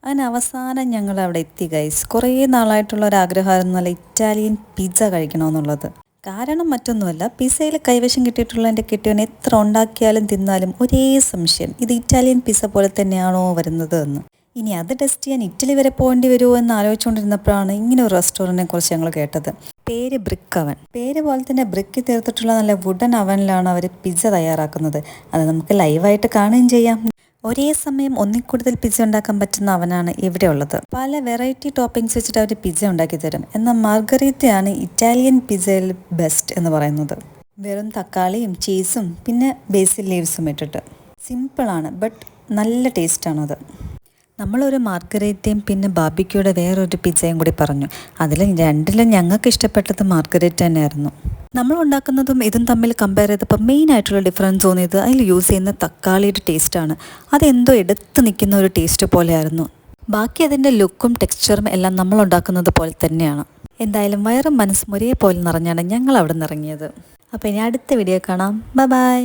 അങ്ങനെ അവസാനം ഞങ്ങൾ അവിടെ എത്തി ഗൈസ്. കുറേ നാളായിട്ടുള്ള ഒരു ആഗ്രഹമായിരുന്നു നല്ല ഇറ്റാലിയൻ പിസ്സ കഴിക്കണമെന്നുള്ളത്. കാരണം മറ്റൊന്നുമല്ല, പിസ്സയിൽ കൈവശം കിട്ടിയിട്ടുള്ള എൻ്റെ കെട്ടിയവൻ എത്ര ഉണ്ടാക്കിയാലും തിന്നാലും ഒരേ സംശയം, ഇത് ഇറ്റാലിയൻ പിസ്സ പോലെ തന്നെയാണോ വരുന്നത് എന്ന്. ഇനി അത് ടെസ്റ്റ് ചെയ്യാൻ ഇറ്റലി വരെ പോകേണ്ടി വരുമോ എന്ന് ആലോചിച്ചുകൊണ്ടിരുന്നപ്പോഴാണ് ഇങ്ങനെ ഒരു റെസ്റ്റോറൻറ്റിനെ കുറിച്ച് ഞങ്ങൾ കേട്ടത്. പേര് ബ്രിക്ക് അവൻ. പേര് പോലെ തന്നെ ബ്രിക്ക് തീർത്തിട്ടുള്ള നല്ല വുഡൻ അവനിലാണ് അവർ പിസ്സ തയ്യാറാക്കുന്നത്. അത് നമുക്ക് ലൈവായിട്ട് കാണുകയും ചെയ്യാം. ഒരേ സമയം ഒന്നിൽ കൂടുതൽ പിസ്സ ഉണ്ടാക്കാൻ പറ്റുന്ന അവനാണ് ഇവിടെ ഉള്ളത്. പല വെറൈറ്റി ടോപ്പിംഗ്സ് വെച്ചിട്ട് അവർ പിസ്സ ഉണ്ടാക്കി തരും. എന്നാൽ മാർഗരീത്തയാണ് ഇറ്റാലിയൻ പിസ്സയിൽ ബെസ്റ്റ് എന്ന് പറയുന്നത്. വെറും തക്കാളിയും ചീസും പിന്നെ ബേസിൽ ലീവ്സും ഇട്ടിട്ട് സിമ്പിളാണ്, ബട്ട് നല്ല ടേസ്റ്റാണത്. നമ്മളൊരു മാർഗരേറ്റയും പിന്നെ ബാർബിക്യൂടെ വേറൊരു പിസ്സയും കൂടി പറഞ്ഞു. രണ്ടിലും ഞങ്ങൾക്ക് ഇഷ്ടപ്പെട്ടത് മാർഗരേറ്റ തന്നെയായിരുന്നു. നമ്മൾ ഉണ്ടാക്കുന്നതും ഇതും തമ്മിൽ കമ്പയർ ചെയ്തപ്പോൾ മെയിനായിട്ടുള്ള ഡിഫറൻസ് തോന്നിയത് അതിൽ യൂസ് ചെയ്യുന്ന തക്കാളിയുടെ ടേസ്റ്റാണ്. അതെന്തോ എടുത്ത് നിൽക്കുന്ന ഒരു ടേസ്റ്റ് പോലെയായിരുന്നു. ബാക്കി അതിൻ്റെ ലുക്കും ടെക്സ്ചറും എല്ലാം നമ്മൾ ഉണ്ടാക്കുന്നത് പോലെ തന്നെയാണ്. എന്തായാലും വയറും മനസ്സും ഒരേപോലെ നിറഞ്ഞാണ് ഞങ്ങൾ അവിടെ നിന്ന് ഇറങ്ങിയത്. അപ്പോൾ ഇനി അടുത്ത വീഡിയോ കാണാം. ബൈ.